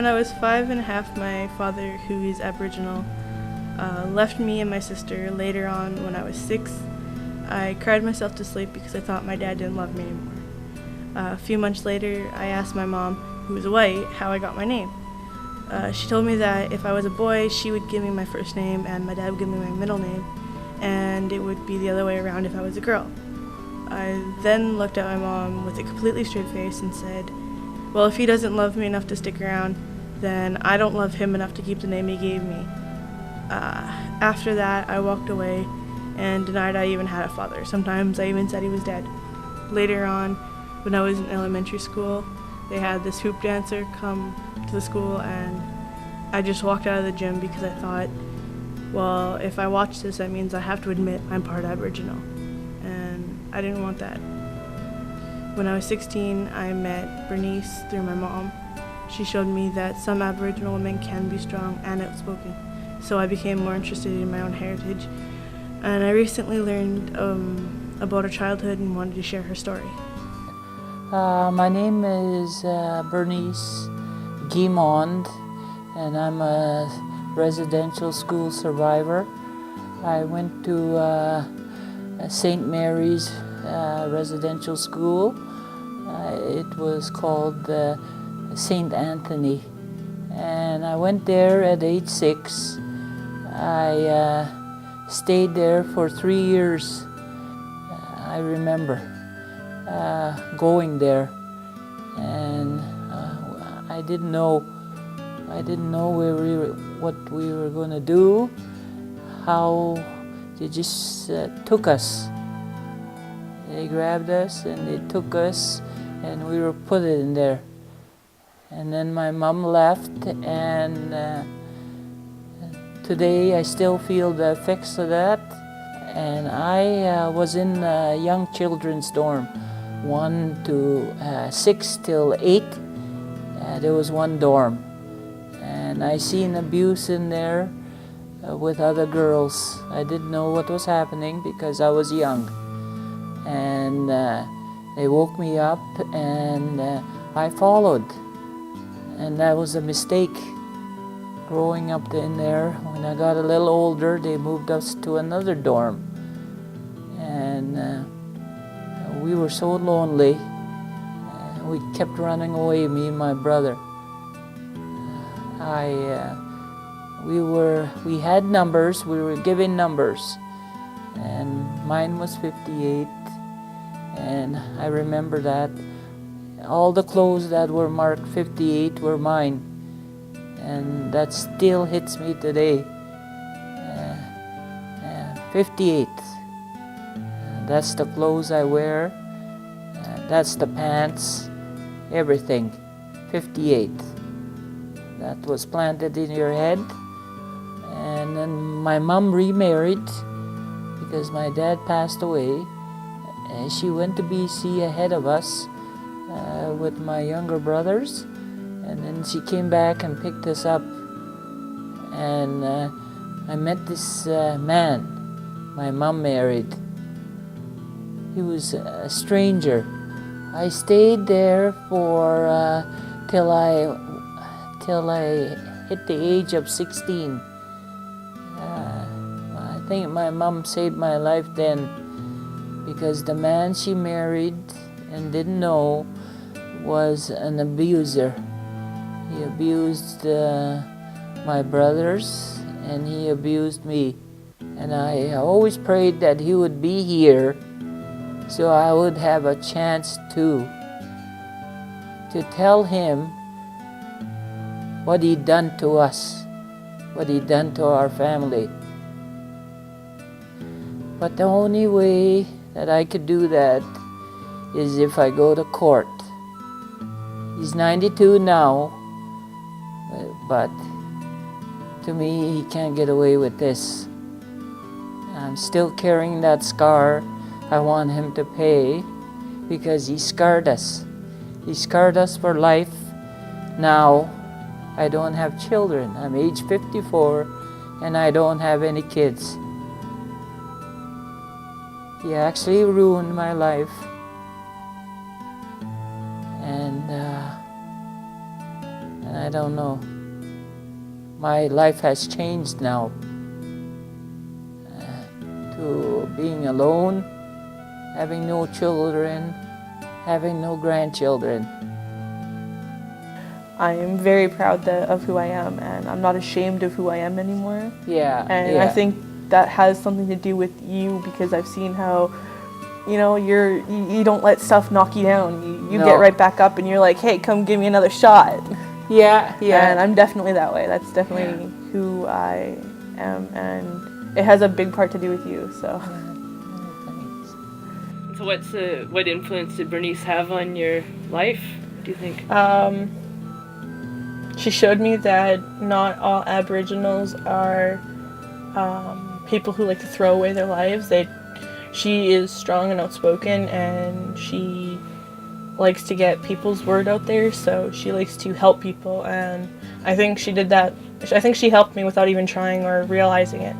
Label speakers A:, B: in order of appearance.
A: When I was 5 and a half, my father, who is Aboriginal, left me and my sister. Later on, when I was 6, I cried myself to sleep because I thought my dad didn't love me anymore. A few months later, I asked my mom, who was white, how I got my name. She told me that if I was a boy, she would give me my first name and my dad would give me my middle name, and it would be the other way around if I was a girl. I then looked at my mom with a completely straight face and said, well, if he doesn't love me enough to stick around, then I don't love him enough to keep the name he gave me. After that, I walked away and denied I even had a father. Sometimes I even said he was dead. Later on, when I was in elementary school, they had this hoop dancer come to the school, and I just walked out of the gym because I thought, well, if I watch this, that means I have to admit I'm part Aboriginal, and I didn't want that. When I was 16, I met Bernice through my mom. She showed me that some Aboriginal women can be strong and outspoken, so I became more interested in my own heritage, and I recently learned about her childhood and wanted to share her story.
B: My name is Bernice Guimond, and I'm a residential school survivor. I went to St. Mary's residential school. It was called St. Anthony, and I went there at age 6. I stayed there for 3 years. I remember going there, and I didn't know what we were going to do. How they just took us. They grabbed us and they took us, and we were put in there. And then my mom left, and today I still feel the effects of that. And I was in a young children's dorm, 1 to 6 till 8. There was one dorm, and I seen abuse in there with other girls. I didn't know what was happening because I was young, and they woke me up, and I followed, and that was a mistake. Growing up in there, when I got a little older, they moved us to another dorm, and we were so lonely. We kept running away, me and my brother. We had numbers, we were given numbers, and mine was 58, and I remember that. All the clothes that were marked 58 were mine, and that still hits me today. 58. That's the clothes I wear, that's the pants, everything. 58. That was planted in your head. And then my mom remarried because my dad passed away. And she went to BC ahead of us with my younger brothers. And then she came back and picked us up. And I met this man my mom married. He was a stranger. I stayed there for till I hit the age of 16. I think my mom saved my life then, because the man she married and didn't know was an abuser. He abused my brothers, and he abused me. And I always prayed that he would be here so I would have a chance to tell him what he'd done to us, what he'd done to our family. But the only way that I could do that is if I go to court. He's 92 now, but to me, he can't get away with this. I'm still carrying that scar. I want him to pay because he scarred us. He scarred us for life. Now, I don't have children. I'm age 54 and I don't have any kids. He actually ruined my life. And And I don't know. My life has changed now to being alone, having no children, having no grandchildren.
C: I am very proud of who I am, and I'm not ashamed of who I am anymore.
B: Yeah.
C: And
B: yeah.
C: I think that has something to do with you, because I've seen how, you know, you don't let stuff knock you down. You
B: No.
C: get right back up and you're like, hey, come give me another shot.
B: Yeah, yeah.
C: And I'm definitely that way. That's definitely who I am, and it has a big part to do with you. So.
D: So what influence did Bernice have on your life, do you think?
C: She showed me that not all Aboriginals are people who like to throw away their lives. She is strong and outspoken, and she likes to get people's word out there, so she likes to help people, and I think she did that. I think she helped me without even trying or realizing it.